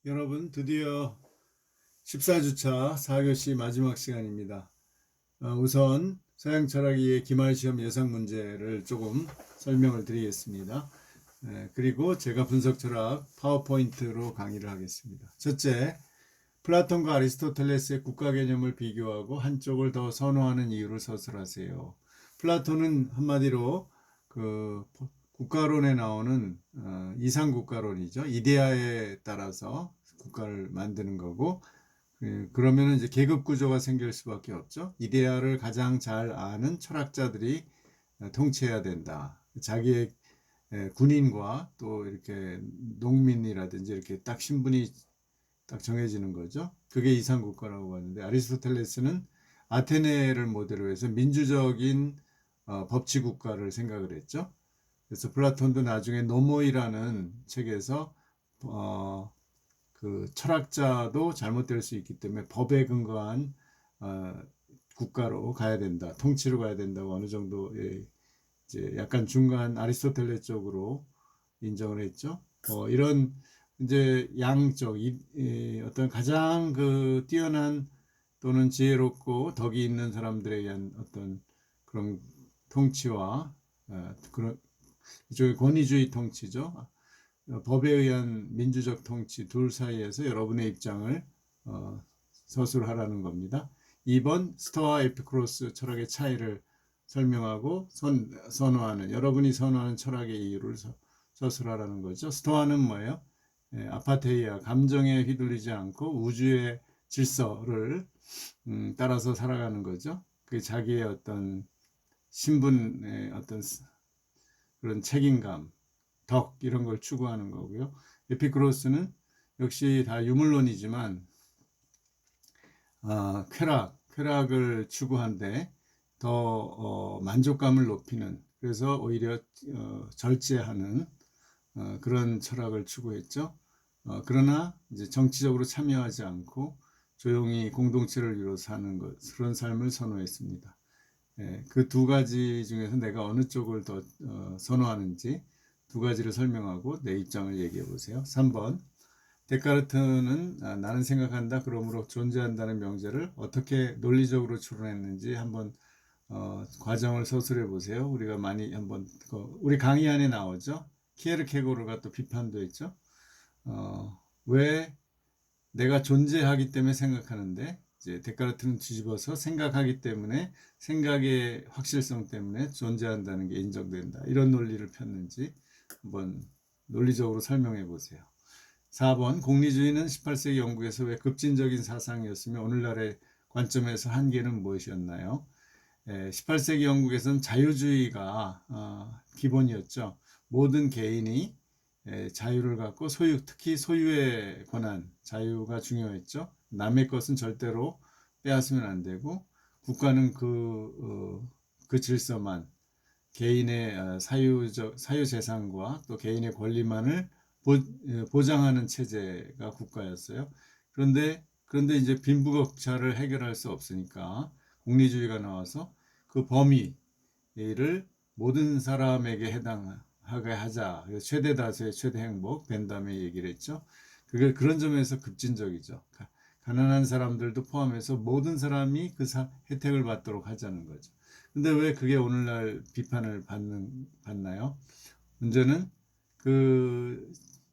여러분, 드디어 14주차 4교시 마지막 시간입니다. 우선 서양철학의 기말시험 예상 문제를 조금 설명을 드리겠습니다. 그리고 제가 분석철학 파워포인트로 강의를 하겠습니다. 첫째, 플라톤과 아리스토텔레스의 국가 개념을 비교하고 한쪽을 더 선호하는 이유를 서술하세요. 플라톤은 한마디로 그 국가론에 나오는 이상국가론이죠. 이데아에 따라서 국가를 만드는 거고, 그러면 이제 계급 구조가 생길 수밖에 없죠. 이데아를 가장 잘 아는 철학자들이 통치해야 된다. 자기의 군인과 또 이렇게 농민이라든지 이렇게 딱 신분이 딱 정해지는 거죠. 그게 이상국가라고 하는데, 아리스토텔레스는 아테네를 모델로 해서 민주적인 법치국가를 생각을 했죠. 그래서 플라톤도 나중에 노모이라는 책에서 그 철학자도 잘못될 수 있기 때문에 법에 근거한 국가로 가야 된다, 통치로 가야 된다고 어느 정도 이제 약간 중간 아리스토텔레 쪽으로 인정을 했죠. 이런 이제 양쪽 어떤 가장 그 뛰어난 또는 지혜롭고 덕이 있는 사람들에 의한 어떤 그런 통치와 그런 이쪽의 권위주의 통치죠. 법에 의한 민주적 통치 둘 사이에서 여러분의 입장을 서술하라는 겁니다. 2번 스토아 에피쿠로스 철학의 차이를 설명하고 선호하는 여러분이 선호하는 철학의 이유를 서술하라는 거죠. 스토아는 뭐예요? 아파테이아, 감정에 휘둘리지 않고 우주의 질서를 따라서 살아가는 거죠. 그 자기의 어떤 신분의 어떤 그런 책임감, 덕 이런 걸 추구하는 거고요. 에피쿠로스는 역시 다 유물론이지만 쾌락을 추구한데 더 만족감을 높이는, 그래서 오히려 절제하는 그런 철학을 추구했죠. 그러나 이제 정치적으로 참여하지 않고 조용히 공동체를 이루어 사는 그런 삶을 선호했습니다. 그 두 가지 중에서 내가 어느 쪽을 더 선호하는지 두 가지를 설명하고 내 입장을 얘기해 보세요. 3번, 데카르트는 나는 생각한다, 그러므로 존재한다는 명제를 어떻게 논리적으로 추론했는지 한번 과정을 서술해 보세요. 우리가 많이 한번 우리 강의 안에 나오죠. 키에르케고르가 또 비판도 했죠. 왜 내가 존재하기 때문에 생각하는데, 이제 데카르트는 뒤집어서 생각하기 때문에, 생각의 확실성 때문에 존재한다는 게 인정된다, 이런 논리를 폈는지 한번 논리적으로 설명해 보세요. 4번, 공리주의는 18세기 영국에서 왜 급진적인 사상이었으며 오늘날의 관점에서 한계는 무엇이었나요? 18세기 영국에서는 자유주의가 기본이었죠. 모든 개인이 자유를 갖고 특히 소유의 권한, 자유가 중요했죠. 남의 것은 절대로 빼앗으면 안 되고, 국가는 그 질서만, 개인의 사유재산과 또 개인의 권리만을 보장하는 체제가 국가였어요. 그런데 이제 빈부격차를 해결할 수 없으니까 공리주의가 나와서 그 범위를 모든 사람에게 해당하게 하자. 최대 다수의 최대 행복, 벤담의 얘기를 했죠. 그게 그런 점에서 급진적이죠. 가난한 사람들도 포함해서 모든 사람이 그 혜택을 받도록 하자는 거죠. 근데 왜 그게 오늘날 비판을 받나요? 문제는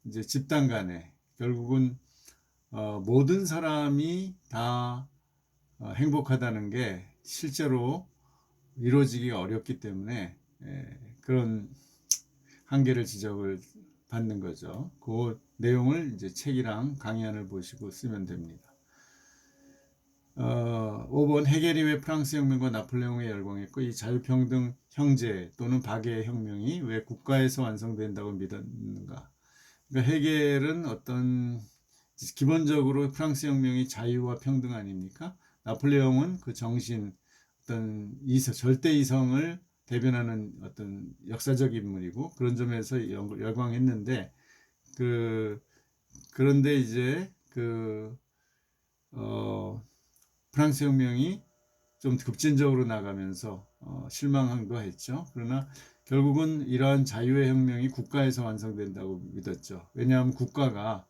이제 집단 간에 결국은 모든 사람이 다 행복하다는 게 실제로 이루어지기 어렵기 때문에 그런 한계를 지적을 받는 거죠. 그 내용을 이제 책이랑 강의안을 보시고 쓰면 됩니다. 5번, 해겔이 왜 프랑스 혁명과 나폴레옹에 열광했고 이 자유평등 형제 또는 박애의 혁명이 왜 국가에서 완성된다고 믿었는가? 그러니까 해겔은 기본적으로 프랑스 혁명이 자유와 평등 아닙니까? 나폴레옹은 그 정신, 어떤 절대 이성을 대변하는 어떤 역사적 인물이고, 그런 점에서 열광했는데, 그런데 이제 프랑스 혁명이 좀 급진적으로 나가면서 실망도 했죠. 그러나 결국은 이러한 자유의 혁명이 국가에서 완성된다고 믿었죠. 왜냐하면 국가가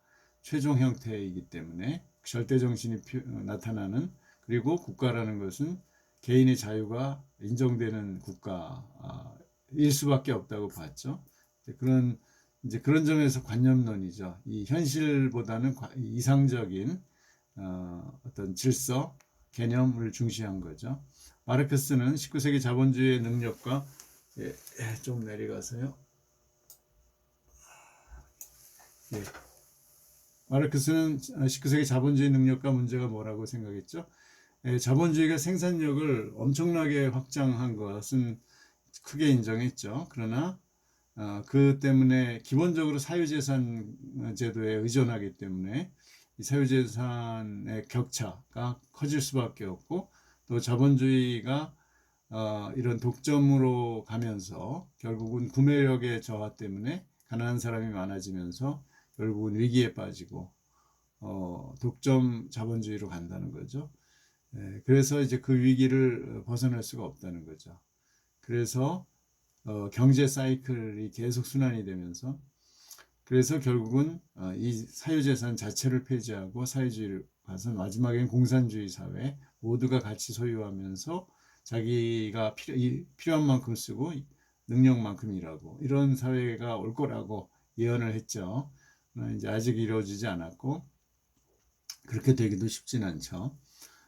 최종 형태이기 때문에 절대 정신이 나타나는, 그리고 국가라는 것은 개인의 자유가 인정되는 국가일 수밖에 없다고 봤죠. 그런 점에서 관념론이죠. 이 현실보다는 이상적인 어떤 질서, 개념을 중시한 거죠. 마르크스는 19세기 자본주의의 능력과 좀 내려가서요. 예. 마르크스는 19세기 자본주의 능력과 문제가 뭐라고 생각했죠? 자본주의가 생산력을 엄청나게 확장한 것은 크게 인정했죠. 그러나 그 때문에 기본적으로 사유재산 제도에 의존하기 때문에 이 사유재산의 격차가 커질 수밖에 없고, 또 자본주의가 이런 독점으로 가면서 결국은 구매력의 저하 때문에 가난한 사람이 많아지면서 결국은 위기에 빠지고 독점 자본주의로 간다는 거죠. 그래서 이제 그 위기를 벗어날 수가 없다는 거죠. 그래서 경제 사이클이 계속 순환이 되면서, 그래서 결국은 이 사유재산 자체를 폐지하고 사회주의를 가서 마지막엔 공산주의 사회, 모두가 같이 소유하면서 자기가 필요한 만큼 쓰고 능력만큼 일하고, 이런 사회가 올 거라고 예언을 했죠. 이제 아직 이루어지지 않았고 그렇게 되기도 쉽진 않죠.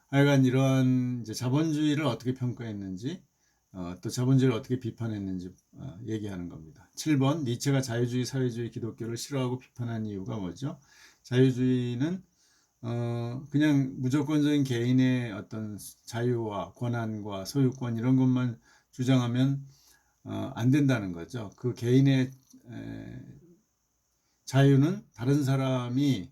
하여간 이러한 이제 자본주의를 어떻게 평가했는지, 또 자본주의를 어떻게 비판했는지 얘기하는 겁니다. 7번, 니체가 자유주의, 사회주의, 기독교를 싫어하고 비판한 이유가 뭐죠? 자유주의는 그냥 무조건적인 개인의 어떤 자유와 권한과 소유권 이런 것만 주장하면 안 된다는 거죠. 그 개인의 자유는 다른 사람이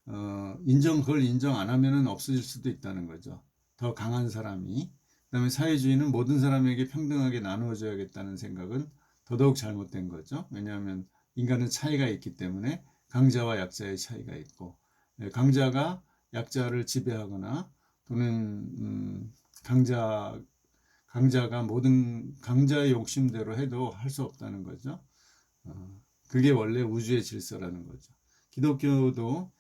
그걸 인정 안 하면은 없어질 수도 있다는 거죠. 더 강한 사람이. 그다음에 사회주의는 모든 사람에게 평등하게 나누어져야겠다는 생각은 더더욱 잘못된 거죠. 왜냐하면 인간은 차이가 있기 때문에 강자와 약자의 차이가 있고, 강자가 약자를 지배하거나 또는 강자가 모든 강자의 욕심대로 해도 할 수 없다는 거죠. 그게 원래 우주의 질서라는 거죠. 기독교도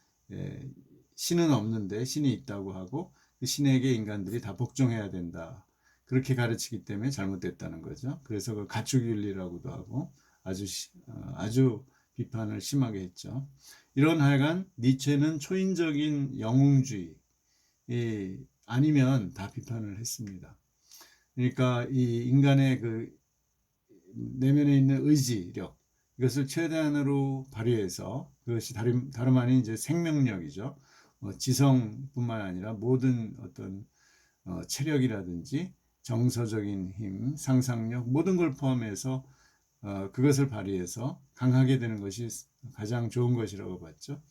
신은 없는데 신이 있다고 하고 그 신에게 인간들이 다 복종해야 된다, 그렇게 가르치기 때문에 잘못됐다는 거죠. 그래서 그 가축윤리라고도 하고 아주 비판을 심하게 했죠. 이런 하여간 니체는 초인적인 영웅주의 아니면 다 비판을 했습니다. 그러니까 이 인간의 그 내면에 있는 의지력, 이것을 최대한으로 발휘해서, 그것이 다름 아닌 이제 생명력이죠. 지성뿐만 아니라 모든 어떤 체력이라든지 정서적인 힘, 상상력, 모든 걸 포함해서 그것을 발휘해서 강하게 되는 것이 가장 좋은 것이라고 봤죠.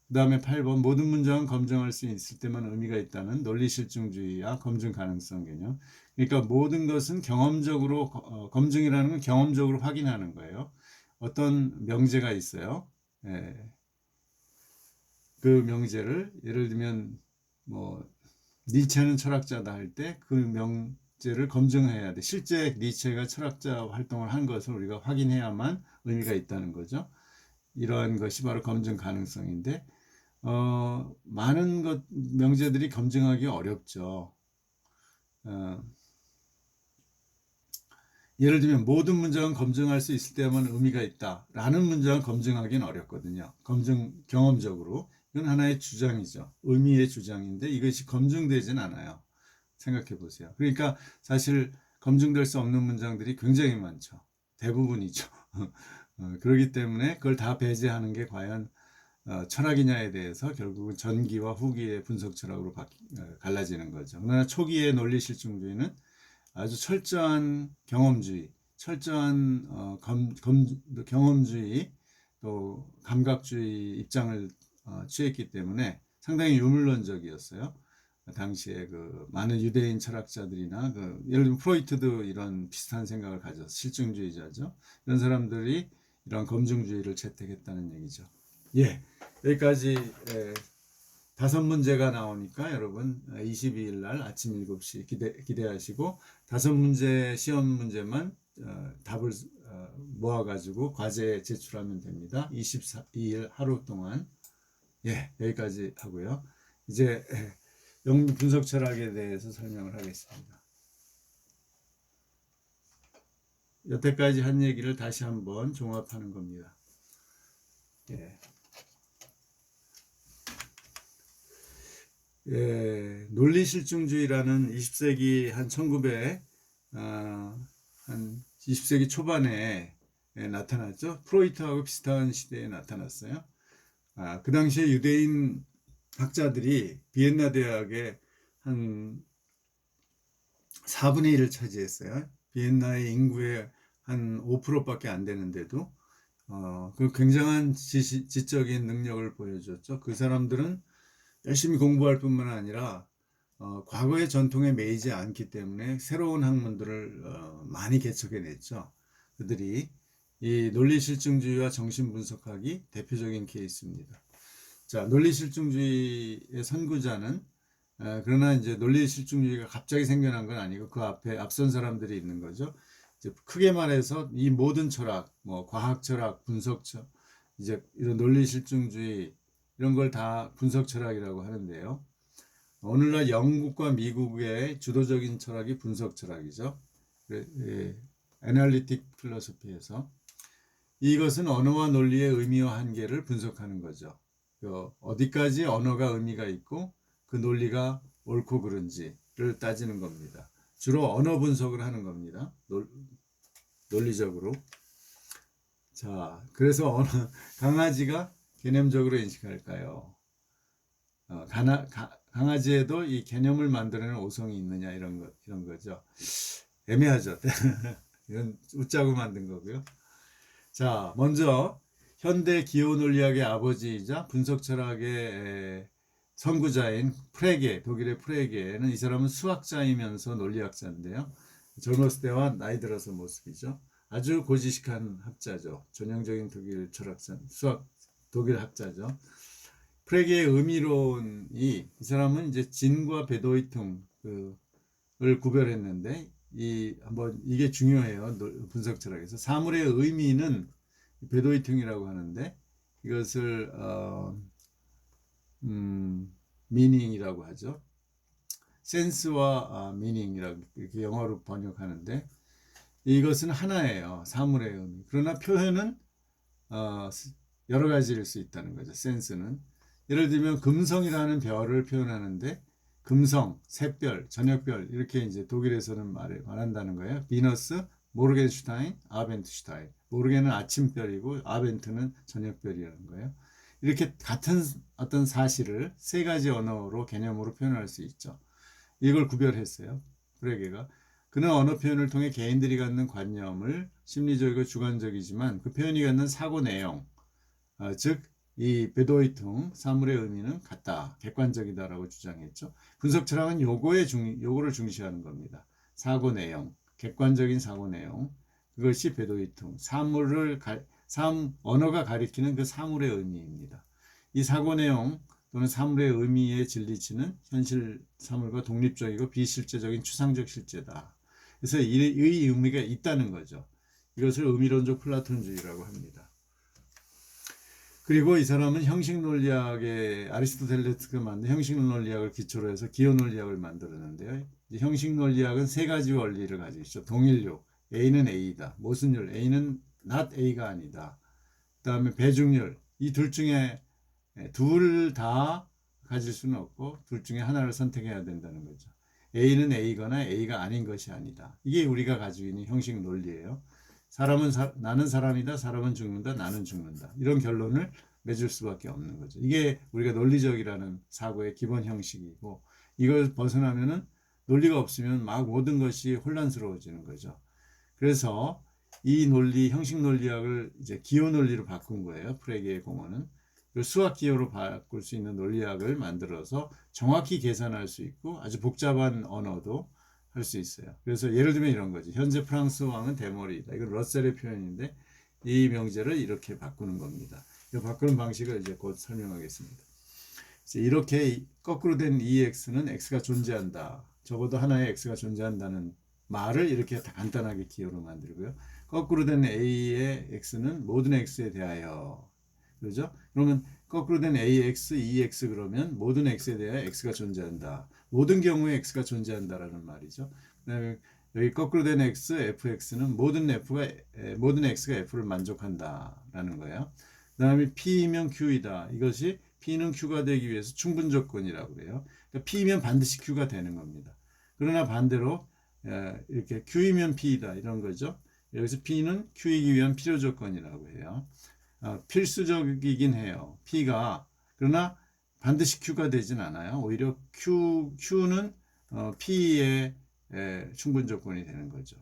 그 다음에 8번, 모든 문장은 검증할 수 있을 때만 의미가 있다는 논리실증주의와 검증 가능성 개념. 그러니까 모든 것은 경험적으로, 검증이라는 건 경험적으로 확인하는 거예요. 어떤 명제가 있어요. 그 명제를 예를 들면 니체는 철학자다 할 때 그 명제를 검증해야 돼. 실제 니체가 철학자 활동을 한 것을 우리가 확인해야만 의미가 있다는 거죠. 이러한 것이 바로 검증 가능성인데, 많은 명제들이 검증하기 어렵죠. 예를 들면 모든 문장은 검증할 수 있을 때만 의미가 있다라는 문장은 검증하기는 어렵거든요. 경험적으로. 이건 하나의 주장이죠. 의미의 주장인데 이것이 검증되진 않아요. 생각해 보세요. 그러니까 사실 검증될 수 없는 문장들이 굉장히 많죠. 대부분이죠. 그렇기 때문에 그걸 다 배제하는 게 과연 철학이냐에 대해서 결국은 전기와 후기의 분석 철학으로 갈라지는 거죠. 그러나 초기의 논리실증주의는 아주 철저한 경험주의, 철저한 경험주의, 또 감각주의 입장을 취했기 때문에 상당히 유물론적이었어요. 당시에 그 많은 유대인 철학자들이나 예를 들면 프로이트도 이런 비슷한 생각을 가져서 실증주의자죠. 이런 사람들이 이런 검증주의를 채택했다는 얘기죠. 예, 여기까지 5문제가 나오니까 여러분 22일 날 아침 7시 기대하시고 5문제 시험 문제만 답을 모아가지고 과제에 제출하면 됩니다. 22일 하루 동안. 예, 여기까지 하고요. 이제 영미 분석 철학에 대해서 설명을 하겠습니다. 여태까지 한 얘기를 다시 한번 종합하는 겁니다. 예. 예, 논리실증주의라는 20세기 한 20세기 초반에 나타났죠. 프로이트하고 비슷한 시대에 나타났어요. 그 당시에 유대인 학자들이 비엔나 대학의 한 4분의 1을 차지했어요. 비엔나의 인구의 한 5%밖에 안 되는데도 그 굉장한 지적인 능력을 보여줬죠. 그 사람들은 열심히 공부할 뿐만 아니라 과거의 전통에 매이지 않기 때문에 새로운 학문들을 많이 개척해냈죠. 그들이 이 논리실증주의와 정신분석학이 대표적인 케이스입니다. 자, 논리실증주의의 선구자는 그러나 이제 논리실증주의가 갑자기 생겨난 건 아니고 그 앞에 앞선 사람들이 있는 거죠. 이제 크게 말해서 이 모든 철학, 뭐 과학 철학, 분석 철학, 이제 이런 논리실증주의 이런 걸 다 분석 철학이라고 하는데요. 오늘날 영국과 미국의 주도적인 철학이 분석 철학이죠. 애널리틱 필로소피에서 이것은 언어와 논리의 의미와 한계를 분석하는 거죠. 어디까지 언어가 의미가 있고 그 논리가 옳고 그른지를 따지는 겁니다. 주로 언어 분석을 하는 겁니다. 논리적으로. 자, 그래서 강아지가 개념적으로 인식할까요? 강아지에도 이 개념을 만들어내는 오성이 있느냐 이런 거죠. 애매하죠. 이건 웃자고 만든 거고요. 자, 먼저 현대 기호 논리학의 아버지이자 분석 철학의 선구자인 프레게, 독일의 프레게는 이 사람은 수학자이면서 논리학자인데요. 젊었을 때와 나이 들어서 모습이죠. 아주 고지식한 학자죠. 전형적인 독일 철학자, 독일 학자죠. 프레게의 의미론이 이 사람은 이제 진과 베도이퉁을 구별했는데 이게 중요해요. 분석 철학에서 사물의 의미는 베도이퉁이라고 하는데 이것을 미닝이라고 하죠. 센스와 미닝이라고 이렇게 영어로 번역하는데 이것은 하나예요. 사물의 의미. 그러나 표현은 여러 가지일 수 있다는 거죠. 센스는 예를 들면 금성이라는 별을 표현하는데 금성, 샛별, 저녁별 이렇게 이제 독일에서는 말한다는 거예요. 비너스, 모르겐슈타인, 아벤투슈타인. 모르겐은 아침별이고 아벤트는 저녁별이라는 거예요. 이렇게 같은 어떤 사실을 세 가지 언어로 개념으로 표현할 수 있죠. 이걸 구별했어요. 프레게가. 그는 언어 표현을 통해 개인들이 갖는 관념을 심리적이고 주관적이지만 그 표현이 갖는 사고 내용, 즉 이 베도이퉁 사물의 의미는 같다, 객관적이다라고 주장했죠. 분석 철학은 요거를 중시하는 겁니다. 사고 내용, 객관적인 사고 내용, 그것이 베도이퉁 언어가 가리키는 그 사물의 의미입니다. 이 사고 내용 또는 사물의 의미의 진리치는 현실 사물과 독립적이고 비실제적인 추상적 실제다. 그래서 이 의미가 있다는 거죠. 이것을 의미론적 플라톤주의라고 합니다. 그리고 이 사람은 형식 논리학의 아리스토텔레스가 만든 형식 논리학을 기초로 해서 기호 논리학을 만들었는데요. 형식 논리학은 세 가지 원리를 가지고 있죠. 동일률, A는 A다. 모순율, A는 not A가 아니다. 그 다음에 배중률, 이 둘 중에 둘 다 가질 수는 없고 둘 중에 하나를 선택해야 된다는 거죠. A는 A거나 A가 아닌 것이 아니다. 이게 우리가 가지고 있는 형식 논리예요. 나는 사람이다, 사람은 죽는다, 나는 죽는다. 이런 결론을 맺을 수밖에 없는 거죠. 이게 우리가 논리적이라는 사고의 기본 형식이고 이걸 벗어나면은 논리가 없으면 막 모든 것이 혼란스러워지는 거죠. 그래서 이 형식 논리학을 이제 기호 논리로 바꾼 거예요. 프레게의 공헌은. 수학 기호로 바꿀 수 있는 논리학을 만들어서 정확히 계산할 수 있고 아주 복잡한 언어도 할 수 있어요. 그래서 예를 들면 이런 거지. 현재 프랑스 왕은 대머리이다. 이건 러셀의 표현인데 이 명제를 이렇게 바꾸는 겁니다. 이 바꾸는 방식을 이제 곧 설명하겠습니다. 이렇게 거꾸로 된 EX는 X가 존재한다. 적어도 하나의 X가 존재한다는 말을 이렇게 간단하게 기호로 만들고요. 거꾸로 된 A의 X는 모든 X에 대하여. 그렇죠? 그러면 거꾸로 된 AX, EX 그러면 모든 X에 대해 X가 존재한다. 모든 경우에 X가 존재한다라는 말이죠. 그다음에 여기 거꾸로 된 X, FX는 모든 X가 F를 만족한다라는 거예요. 그다음에 P이면 Q이다. 이것이 P는 Q가 되기 위해서 충분 조건이라고 그래요. 그러니까 P면 반드시 Q가 되는 겁니다. 그러나 반대로 이렇게 Q이면 P이다 이런 거죠. 여기서 P는 Q이기 위한 필요 조건이라고 해요. 필수적이긴 해요. P가. 그러나 반드시 Q가 되진 않아요. 오히려 Q는 P의 충분 조건이 되는 거죠.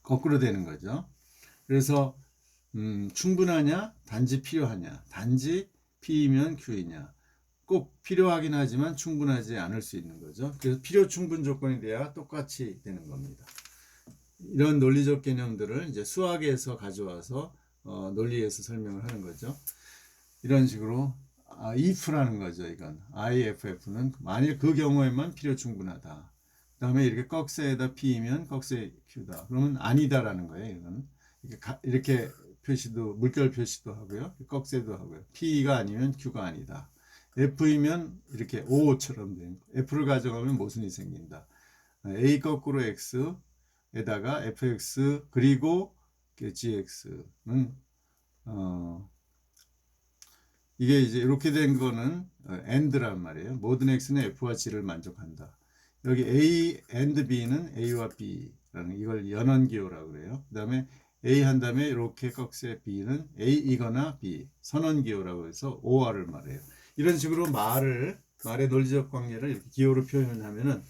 거꾸로 되는 거죠. 그래서 충분하냐? 단지 필요하냐? 단지 P이면 Q이냐? 꼭 필요하긴 하지만 충분하지 않을 수 있는 거죠. 그래서 필요 충분 조건이 돼야 똑같이 되는 겁니다. 이런 논리적 개념들을 이제 수학에서 가져와서 논리에서 설명을 하는 거죠. 이런 식으로 if라는 거죠. 이건 IFF는 만일 그 경우에만 필요 충분하다. 그 다음에 이렇게 꺽쇠에다 P이면 꺽쇠 Q다. 그러면 아니다라는 거예요. 이건 이렇게 표시도 물결 표시도 하고요. 꺽쇠도 하고요. P가 아니면 Q가 아니다. F이면 이렇게 O처럼 된 F를 가져가면 모순이 생긴다. A 거꾸로 X에다가 FX 그리고 GX는 이게 이제 이렇게 된 거는 AND란 말이에요. 모든 X는 F와 G를 만족한다. 여기 A and B는 A와 B라는 이걸 연원기호라고 그래요. 그 다음에 A 한 다음에 이렇게 꺽쇠 B는 A이거나 B 선언기호라고 해서 OR을 말해요. 이런 식으로 말의 논리적 관계를 이렇게 기호로 표현하면은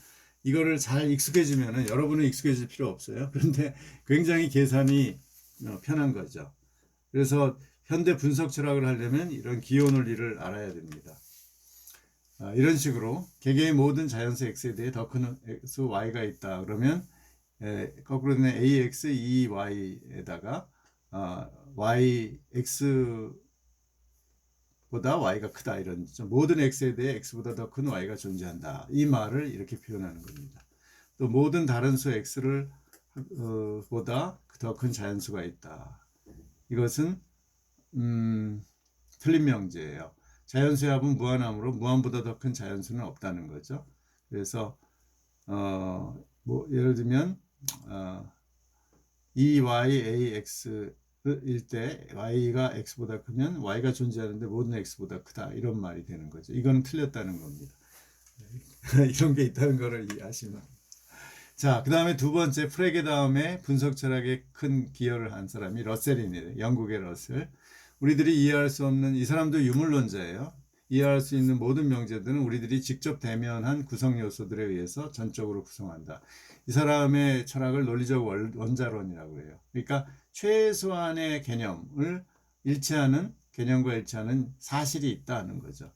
이거를 잘 익숙해지면은 여러분은 익숙해질 필요 없어요. 그런데 굉장히 계산이 편한 거죠. 그래서 현대 분석 철학을 하려면 이런 기호 논리를 알아야 됩니다. 이런 식으로 개개의 모든 자연수 x에 대해 더 큰 수 y가 있다. 그러면 거꾸로 되는 ax, ey에다가 x 보다 y가 크다 이런 모든 x에 대해 x보다 더 큰 y가 존재한다. 이 말을 이렇게 표현하는 겁니다. 또 모든 다른 수 x를 보다 더 큰 자연수가 있다. 이것은 틀린 명제예요. 자연수의 합은 무한함으로 무한보다 더 큰 자연수는 없다는 거죠. 그래서 뭐 예를 들면 EYAX 일 때 y가 x보다 크면 y가 존재하는데 모든 x보다 크다 이런 말이 되는 거죠. 이건 틀렸다는 겁니다. 이런 게 있다는 거를 이해하시면. 자, 그 다음에 두 번째 프레게 다음에 분석 철학에 큰 기여를 한 사람이 러셀입니다. 영국의 러셀. 우리들이 이해할 수 없는 이 사람도 유물론자예요. 이해할 수 있는 모든 명제들은 우리들이 직접 대면한 구성 요소들에 의해서 전적으로 구성한다. 이 사람의 철학을 논리적 원자론이라고 해요. 그러니까 최소한의 개념과 일치하는 사실이 있다는 거죠.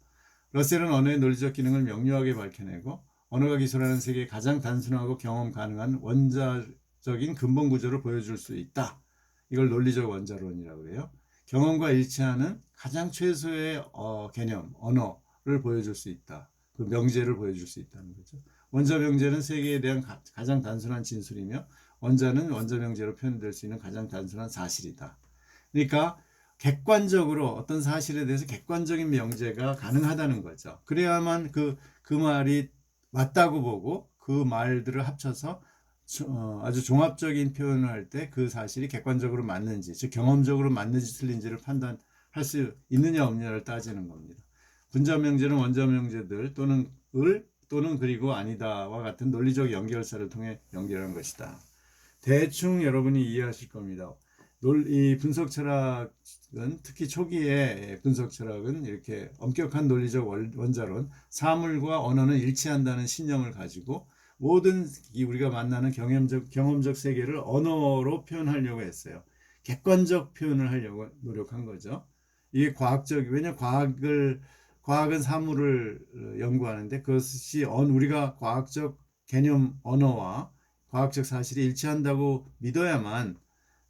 러셀은 언어의 논리적 기능을 명료하게 밝혀내고 언어가 기술하는 세계의 가장 단순하고 경험 가능한 원자적인 근본 구조를 보여줄 수 있다. 이걸 논리적 원자론이라고 해요. 경험과 일치하는 가장 최소의 개념, 언어를 보여줄 수 있다. 그 명제를 보여줄 수 있다는 거죠. 원자 명제는 세계에 대한 가장 단순한 진술이며 원자는 원자 명제로 표현될 수 있는 가장 단순한 사실이다. 그러니까 객관적으로 어떤 사실에 대해서 객관적인 명제가 가능하다는 거죠. 그래야만 그 말이 맞다고 보고 그 말들을 합쳐서 아주 종합적인 표현을 할 때 그 사실이 객관적으로 맞는지, 즉 경험적으로 맞는지 틀린지를 판단할 수 있느냐 없느냐를 따지는 겁니다. 분자 명제는 원자 명제들 또는 그리고 아니다와 같은 논리적 연결사를 통해 연결한 것이다. 대충 여러분이 이해하실 겁니다. 이 분석 철학은 특히 초기의 분석 철학은 이렇게 엄격한 논리적 원자론, 사물과 언어는 일치한다는 신념을 가지고 모든 우리가 만나는 경험적 세계를 언어로 표현하려고 했어요. 객관적 표현을 하려고 노력한 거죠. 이게 왜냐 과학은 사물을 연구하는데 그것이 우리가 과학적 개념 언어와 과학적 사실이 일치한다고 믿어야만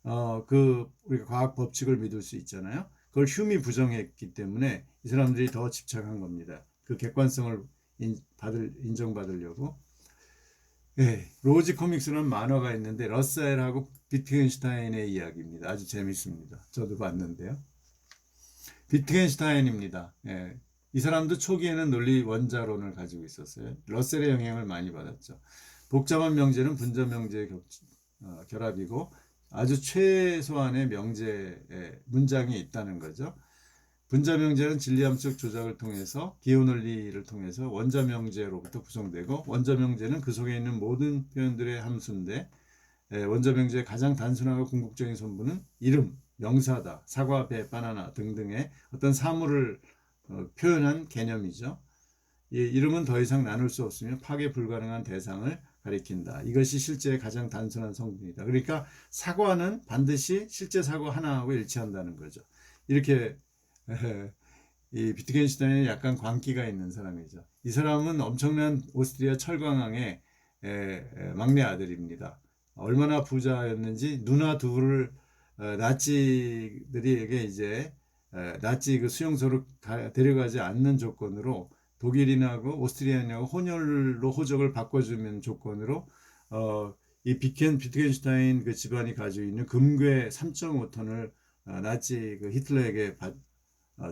우리가 과학 법칙을 믿을 수 있잖아요. 그걸 휴미 부정했기 때문에 이 사람들이 더 집착한 겁니다. 그 객관성을 인정받으려고. 네, 로지 코믹스라는 만화가 있는데 러셀하고 비트겐슈타인의 이야기입니다. 아주 재밌습니다. 저도 봤는데요. 비트겐슈타인입니다. 예. 이 사람도 초기에는 논리 원자론을 가지고 있었어요. 러셀의 영향을 많이 받았죠. 복잡한 명제는 분자 명제의 결합이고 아주 최소한의 명제 문장이 있다는 거죠. 분자 명제는 진리함수적 조작을 통해서 기호 논리를 통해서 원자 명제로부터 구성되고 원자 명제는 그 속에 있는 모든 표현들의 함수인데 원자 명제의 가장 단순하고 궁극적인 선분은 이름, 명사다, 사과, 배, 바나나 등등의 어떤 사물을 표현한 개념이죠. 이 이름은 더 이상 나눌 수 없으며 파괴 불가능한 대상을 가리킨다. 이것이 실제의 가장 단순한 성분이다. 그러니까 사과는 반드시 실제 사과 하나하고 일치한다는 거죠. 이렇게 이 비트겐슈타인은 약간 광기가 있는 사람이죠. 이 사람은 엄청난 오스트리아 철강왕의 막내 아들입니다. 얼마나 부자였는지 누나 둘을 나치들에게 이제 나치 그 수용소로 데려가지 않는 조건으로 독일인하고 오스트리아인하고 혼혈로 호적을 바꿔주면 조건으로 이 비트겐슈타인 그 집안이 가지고 있는 금괴 3.5톤을 나치 그 히틀러에게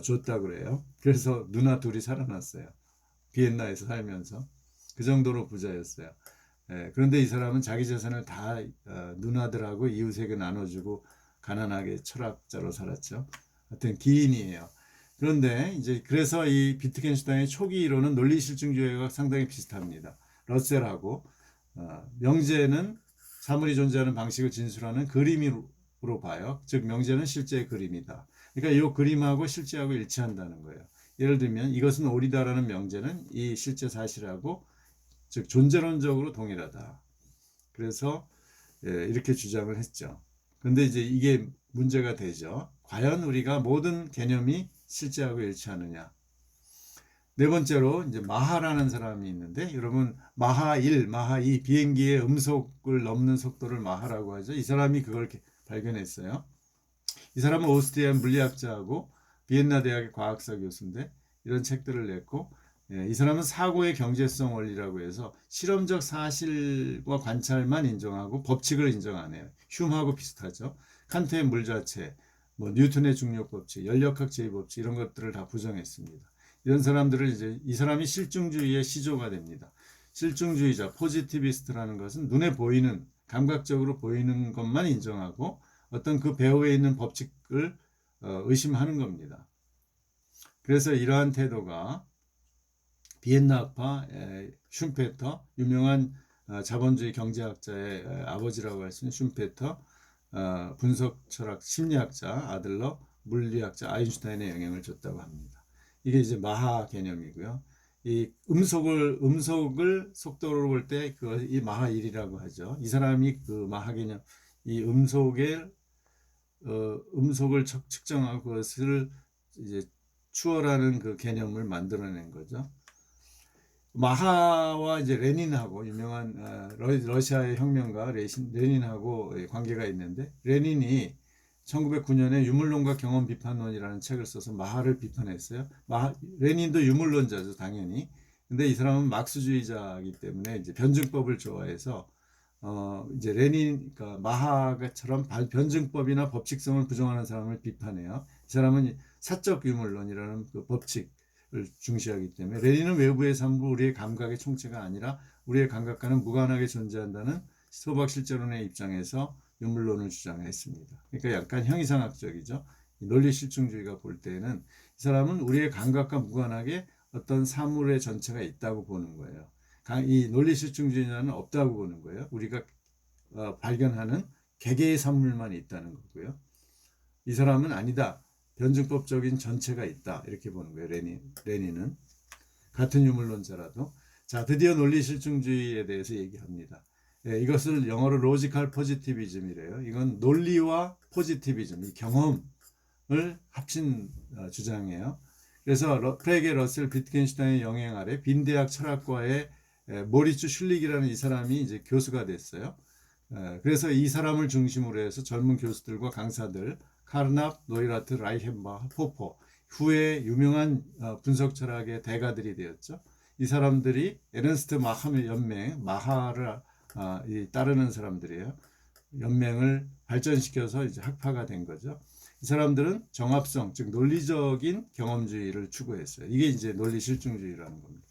줬다 그래요. 그래서 누나 둘이 살아났어요. 비엔나에서 살면서 그 정도로 부자였어요. 그런데 이 사람은 자기 재산을 다 누나들하고 이웃에게 나눠주고 가난하게 철학자로 살았죠. 하여튼 기인이에요. 그런데 이제 그래서 이 비트겐슈타인의 초기 이론은 논리 실증주의와 상당히 비슷합니다. 러셀하고 명제는 사물이 존재하는 방식을 진술하는 그림으로 봐요. 즉 명제는 실제의 그림이다. 그러니까 이 그림하고 실제하고 일치한다는 거예요. 예를 들면 이것은 오리다라는 명제는 이 실제 사실하고 즉 존재론적으로 동일하다. 그래서 이렇게 주장을 했죠. 그런데 이제 이게 문제가 되죠. 과연 우리가 모든 개념이 실제하고 일치하느냐. 네 번째로 이제 마하라는 사람이 있는데 여러분 마하 1, 마하 2 비행기의 음속을 넘는 속도를 마하라고 하죠. 이 사람이 그걸 발견했어요. 이 사람은 오스트리아 물리학자하고 비엔나 대학의 과학사 교수인데 이런 책들을 냈고 이 사람은 사고의 경제성 원리라고 해서 실험적 사실과 관찰만 인정하고 법칙을 인정 안 해요. 흉하고 비슷하죠. 칸트의 물자체, 뭐 뉴턴의 중력 법칙, 연력학 제2법칙 이런 것들을 다 부정했습니다. 이런 사람들을 이제 이 사람이 실증주의의 시조가 됩니다. 실증주의자, 포지티비스트라는 것은 눈에 보이는 감각적으로 보이는 것만 인정하고 어떤 그 배후에 있는 법칙을 의심하는 겁니다. 그래서 이러한 태도가 비엔나파 슌페터, 유명한 자본주의 경제학자의 아버지라고 할 수 있는 슌페터, 분석 철학 심리학자 아들러, 물리학자 아인슈타인의 영향을 줬다고 합니다. 이게 이제 마하 개념이고요. 이 음속을 속도로 볼 때 이 마하 1이라고 하죠. 이 사람이 그 마하 개념, 이 음속을 측정하고 그것을 이제 추월하는 그 개념을 만들어낸 거죠. 마하와 이제 레닌하고 유명한 러시아의 혁명가 레닌하고 관계가 있는데 레닌이 1909년에 유물론과 경험 비판론이라는 책을 써서 마하를 비판했어요. 레닌도 유물론자죠, 당연히. 근데 이 사람은 막스주의자이기 때문에 이제 변증법을 좋아해서 이제 그러니까 마하처럼 변증법이나 법칙성을 부정하는 사람을 비판해요. 이 사람은 사적 유물론이라는 그 법칙을 중시하기 때문에 레닌은 외부의 산부 우리의 감각의 총체가 아니라 우리의 감각과는 무관하게 존재한다는 소박실제론의 입장에서 유물론을 주장했습니다. 그러니까 약간 형이상학적이죠. 논리 실증주의가 볼 때는 이 사람은 우리의 감각과 무관하게 어떤 사물의 전체가 있다고 보는 거예요. 이 논리 실증주의자는 없다고 보는 거예요. 우리가 발견하는 개개의 산물만 있다는 거고요. 이 사람은 아니다. 변증법적인 전체가 있다. 이렇게 보는 거예요. 레닌은. 같은 유물론자라도. 자, 드디어 논리 실증주의에 대해서 얘기합니다. 이것을 영어로 로지컬 포지티비즘이래요. 이건 논리와 포지티비즘, 이 경험을 합친 주장이에요. 그래서 프레게, 러셀, 비트겐슈타인의 영향 아래 빈대학 철학과의 모리츠 슐릭이라는 이 사람이 이제 교수가 됐어요. 그래서 이 사람을 중심으로 해서 젊은 교수들과 강사들, 카르납, 노이라트, 라이헨바, 포퍼, 후에 유명한 분석 철학의 대가들이 되었죠. 이 사람들이 에른스트 마하 연맹, 마하를 따르는 사람들이에요. 연맹을 발전시켜서 이제 학파가 된 거죠. 이 이 사람들은 정합성, 즉 논리적인 경험주의를 추구했어요. 이게 이제 논리 실증주의라는 겁니다.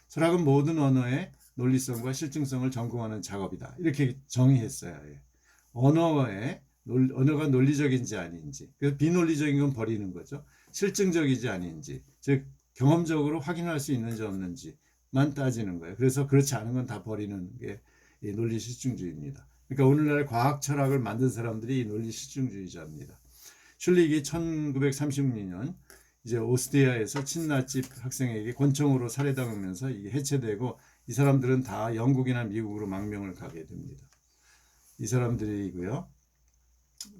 철학은 모든 언어의 논리성과 실증성을 점검하는 작업이다. 이렇게 정의했어요. 예. 언어가 논리적인지 아닌지, 그래서 비논리적인 건 버리는 거죠. 실증적이지 아닌지, 즉 경험적으로 확인할 수 있는지 없는지만 따지는 거예요. 그래서 그렇지 않은 건 다 버리는 게 논리 실증주의입니다. 그러니까 오늘날 과학 철학을 만든 사람들이 논리 실증주의자입니다. 슐릭이 1936년 이제 오스트리아에서 친나치 학생에게 권총으로 살해당하면서 이게 해체되고 이 사람들은 다 영국이나 미국으로 망명을 가게 됩니다. 이 사람들이고요.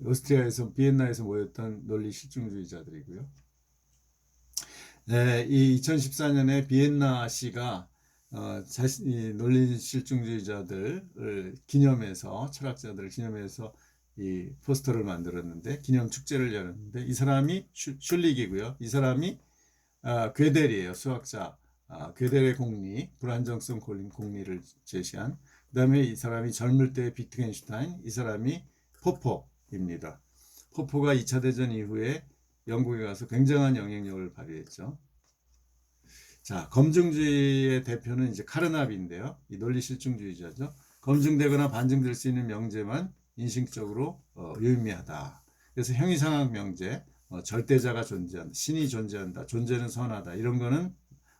오스트리아에서 비엔나에서 모였던 논리 실증주의자들이고요. 네, 이 2014년에 비엔나시가 자신이 논리 실증주의자들을 기념해서 철학자들을 기념해서 이 포스터를 만들었는데 기념 축제를 열었는데 이 사람이 슐릭이고요. 이 사람이 괴델이에요. 수학자. 괴델의 공리, 불안정성 공리를 제시한. 그다음에 이 사람이 젊을 때 비트겐슈타인, 이 사람이 포포입니다. 포포가 2차 대전 이후에 영국에 가서 굉장한 영향력을 발휘했죠. 자, 검증주의의 대표는 이제 카르납인데요. 이 논리 실증주의자죠. 검증되거나 반증될 수 있는 명제만 인식적으로 유의미하다. 그래서 형이상학 명제, 절대자가 존재한다, 신이 존재한다, 존재는 선하다, 이런 거는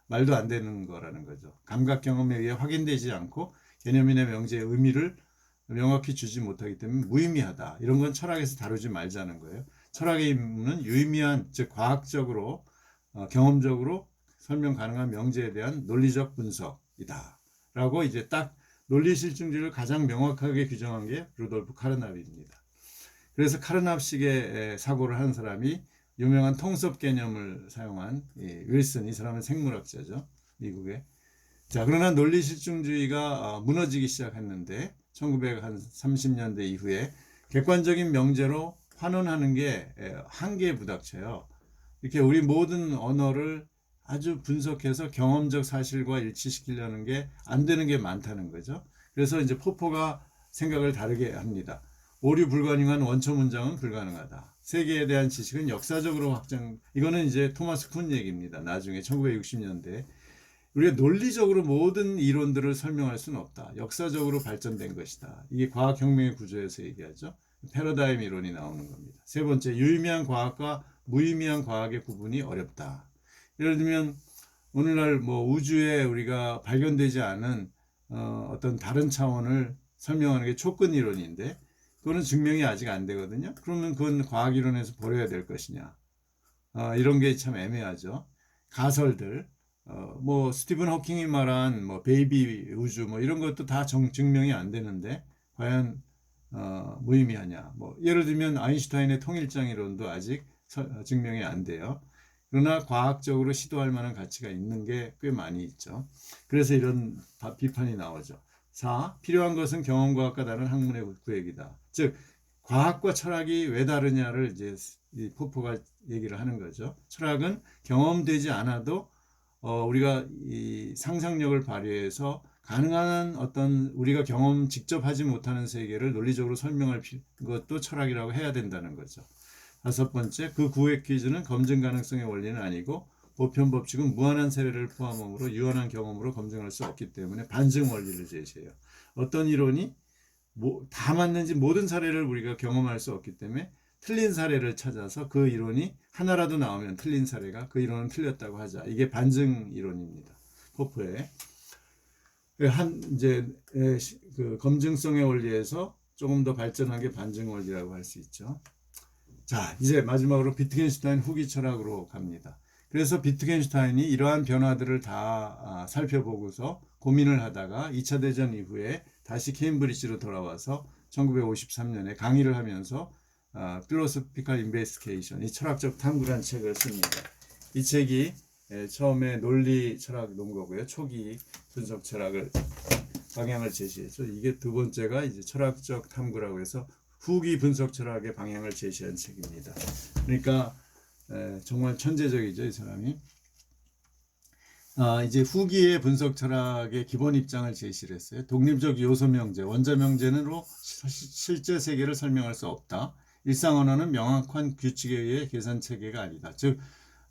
말도 안 되는 거라는 거죠. 감각 경험에 의해 확인되지 않고 개념이나 명제의 의미를 명확히 주지 못하기 때문에 무의미하다. 이런 건 철학에서 다루지 말자는 거예요. 철학의 임무는 유의미한, 즉 과학적으로 경험적으로 설명 가능한 명제에 대한 논리적 분석이다. 라고 이제 딱 논리 실증주의를 가장 명확하게 규정한 게 루돌프 카르납입니다. 그래서 카르납식의 사고를 한 사람이 유명한 통섭 개념을 사용한 윌슨, 이 사람은 생물학자죠. 미국의. 자, 그러나 논리 실증주의가 무너지기 시작했는데 1930년대 이후에 객관적인 명제로 환원하는 게 한계에 부닥쳐요. 이렇게 우리 모든 언어를 아주 분석해서 경험적 사실과 일치시키려는 게 안 되는 게 많다는 거죠. 그래서 이제 포포가 생각을 다르게 합니다. 오류 불가능한 원초 문장은 불가능하다. 세계에 대한 지식은 역사적으로 확장, 이거는 이제 토마스 쿤 얘기입니다. 나중에 1960년대. 우리가 논리적으로 모든 이론들을 설명할 수는 없다. 역사적으로 발전된 것이다. 이게 과학혁명의 구조에서 얘기하죠. 패러다임 이론이 나오는 겁니다. 세 번째, 유의미한 과학과 무의미한 과학의 구분이 어렵다. 예를 들면 오늘날 뭐 우주에 우리가 발견되지 않은 어떤 다른 차원을 설명하는 게 촉근 이론인데 그거는 증명이 아직 안 되거든요. 그러면 그건 과학 이론에서 버려야 될 것이냐? 이런 게 참 애매하죠. 가설들, 뭐 스티븐 호킹이 말한 뭐 베이비 우주 뭐 이런 것도 다 증명이 안 되는데 과연 무의미하냐? 뭐 예를 들면 아인슈타인의 통일장 이론도 아직 증명이 안 돼요. 그러나 과학적으로 시도할 만한 가치가 있는 게 꽤 많이 있죠. 그래서 이런 비판이 나오죠. 4. 필요한 것은 경험과학과 다른 학문의 구획이다. 즉 과학과 철학이 왜 다르냐를 이제 이 포포가 얘기를 하는 거죠. 철학은 경험되지 않아도 우리가 이 상상력을 발휘해서 가능한 어떤 우리가 경험 직접 하지 못하는 세계를 논리적으로 설명할 것도 철학이라고 해야 된다는 거죠. 5번째, 그 구획 퀴즈는 검증 가능성의 원리는 아니고 보편 법칙은 무한한 사례를 포함함으로 유한한 경험으로 검증할 수 없기 때문에 반증 원리를 제시해요. 어떤 이론이 다 맞는지 모든 사례를 우리가 경험할 수 없기 때문에 틀린 사례를 찾아서 그 이론이 하나라도 나오면 틀린 사례가 그 이론은 틀렸다고 하자. 이게 반증 이론입니다. 포포의 이제 그 검증성의 원리에서 조금 더 발전한 게 반증 원리라고 할 수 있죠. 자, 이제 마지막으로 비트겐슈타인 후기 철학으로 갑니다. 그래서 비트겐슈타인이 이러한 변화들을 다 살펴보고서 고민을 하다가 2차 대전 이후에 다시 케임브리지로 돌아와서 1953년에 강의를 하면서 Philosophical Investigation, 이 철학적 탐구란 책을 씁니다. 이 책이 처음에 논리 철학 논 거고요. 초기 분석 철학을 방향을 제시했죠. 이게 두 번째가 이제 철학적 탐구라고 해서 후기 분석 철학의 방향을 제시한 책입니다. 그러니까 정말 천재적이죠, 이 사람이. 이제 후기의 분석 철학의 기본 입장을 제시를 했어요. 독립적 요소 명제, 원자 명제는로 실제 세계를 설명할 수 없다. 일상 언어는 명확한 규칙에 의해 계산 체계가 아니다. 즉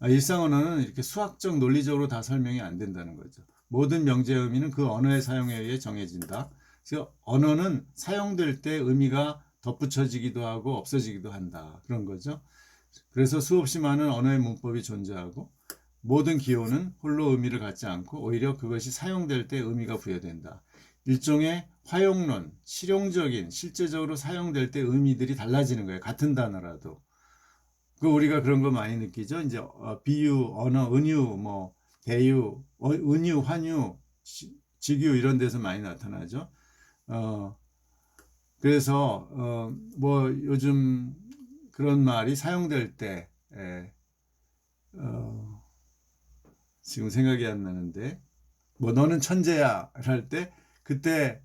일상 언어는 이렇게 수학적 논리적으로 다 설명이 안 된다는 거죠. 모든 명제의 의미는 그 언어의 사용에 의해 정해진다. 그래서 언어는 사용될 때 의미가 덧붙여지기도 하고 없어지기도 한다. 그런 거죠. 그래서 수없이 많은 언어의 문법이 존재하고 모든 기호는 홀로 의미를 갖지 않고 오히려 그것이 사용될 때 의미가 부여된다. 일종의 활용론, 실용적인, 실제적으로 사용될 때 의미들이 달라지는 거예요. 같은 단어라도. 우리가 그런 거 많이 느끼죠. 이제 비유, 언어, 은유, 뭐 대유, 은유, 환유, 직유 이런 데서 많이 나타나죠. 그래서 뭐 요즘 그런 말이 사용될 때 지금 생각이 안 나는데 뭐 너는 천재야 할 때 그때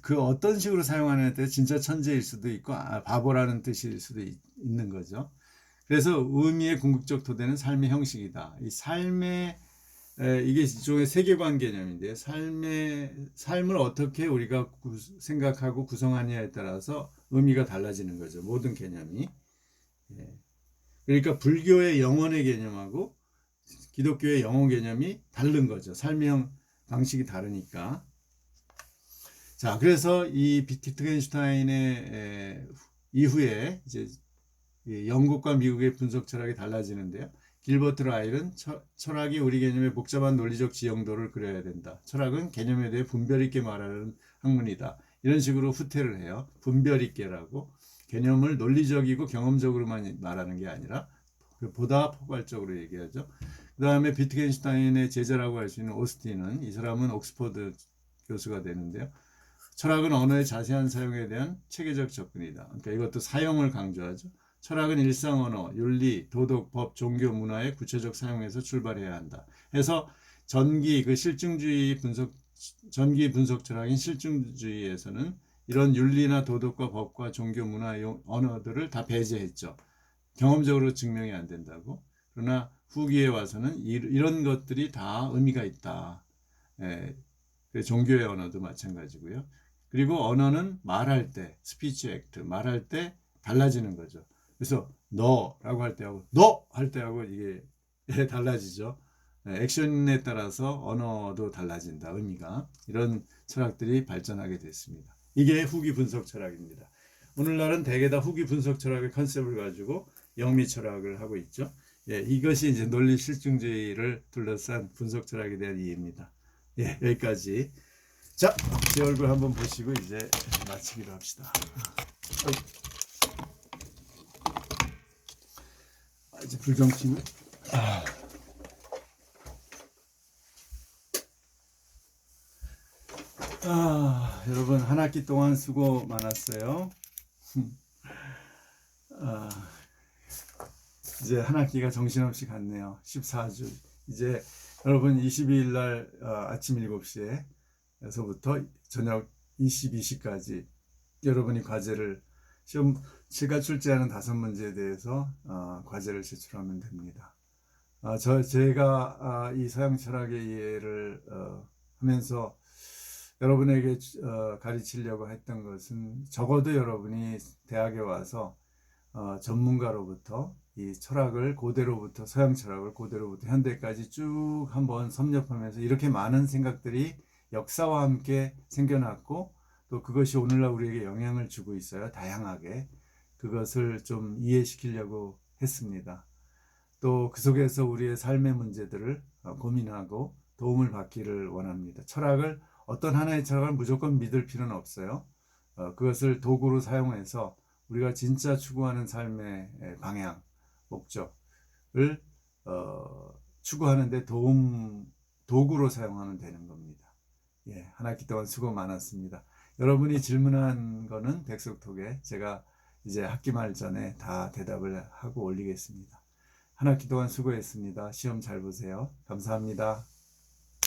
그 어떤 식으로 사용하느냐에 따라 진짜 천재일 수도 있고 바보라는 뜻일 수도 있는 거죠. 그래서 의미의 궁극적 토대는 삶의 형식이다. 이 삶의 이게 일종의 세계관 개념인데요. 삶을 어떻게 우리가 생각하고 구성하느냐에 따라서 의미가 달라지는 거죠. 모든 개념이. 그러니까 불교의 영혼의 개념하고 기독교의 영혼 개념이 다른 거죠. 삶의 방식이 다르니까. 자, 그래서 이 비트겐슈타인의 이후에 이제 영국과 미국의 분석 철학이 달라지는데요. 길버트 라일은 철학이 우리 개념의 복잡한 논리적 지형도를 그려야 된다. 철학은 개념에 대해 분별 있게 말하는 학문이다. 이런 식으로 후퇴를 해요. 분별 있게라고. 개념을 논리적이고 경험적으로만 말하는 게 아니라 보다 포괄적으로 얘기하죠. 그 다음에 비트겐슈타인의 제자라고 할 수 있는 오스틴은 이 사람은 옥스퍼드 교수가 되는데요. 철학은 언어의 자세한 사용에 대한 체계적 접근이다. 그러니까 이것도 사용을 강조하죠. 철학은 일상 언어, 윤리, 도덕, 법, 종교, 문화의 구체적 사용에서 출발해야 한다. 해서 전기 분석 철학인 실증주의에서는 이런 윤리나 도덕과 법과 종교, 문화의 언어들을 다 배제했죠. 경험적으로 증명이 안 된다고. 그러나 후기에 와서는 이런 것들이 다 의미가 있다. 종교의 언어도 마찬가지고요. 그리고 언어는 말할 때, 스피치 액트, 말할 때 달라지는 거죠. 그래서 너라고 할 때하고 너 할 때하고 이게 달라지죠. 액션에 따라서 언어도 달라진다. 의미가. 이런 철학들이 발전하게 됐습니다. 이게 후기 분석 철학입니다. 오늘날은 대개 다 후기 분석 철학의 컨셉을 가지고 영미 철학을 하고 있죠. 이것이 이제 논리 실증주의를 둘러싼 분석 철학에 대한 이해입니다. 여기까지. 자, 제 얼굴 한번 보시고 이제 마치기로 합시다. 이제 불경 켜면 여러분 한 학기 동안 수고 많았어요. 이제 한 학기가 정신없이 갔네요. 14주. 이제 여러분 22일 날 아침 7시에서부터 저녁 22시까지 여러분이 과제를 제가 출제하는 5문제에 대해서 과제를 제출하면 됩니다. 제가 이 서양 철학의 이해를 하면서 여러분에게 가르치려고 했던 것은 적어도 여러분이 대학에 와서 전문가로부터 이 철학을 고대로부터 서양 철학을 고대로부터 현대까지 쭉 한번 섭렵하면서 이렇게 많은 생각들이 역사와 함께 생겨났고 또 그것이 오늘날 우리에게 영향을 주고 있어요. 다양하게. 그것을 좀 이해시키려고 했습니다. 또 그 속에서 우리의 삶의 문제들을 고민하고 도움을 받기를 원합니다. 어떤 하나의 철학을 무조건 믿을 필요는 없어요. 그것을 도구로 사용해서 우리가 진짜 추구하는 삶의 방향, 목적을 추구하는 데 도구로 사용하면 되는 겁니다. 한 학기 동안 수고 많았습니다. 여러분이 질문한 거는 백석톡에 제가 이제 학기 말 전에 다 대답을 하고 올리겠습니다. 한 학기 동안 수고했습니다. 시험 잘 보세요. 감사합니다.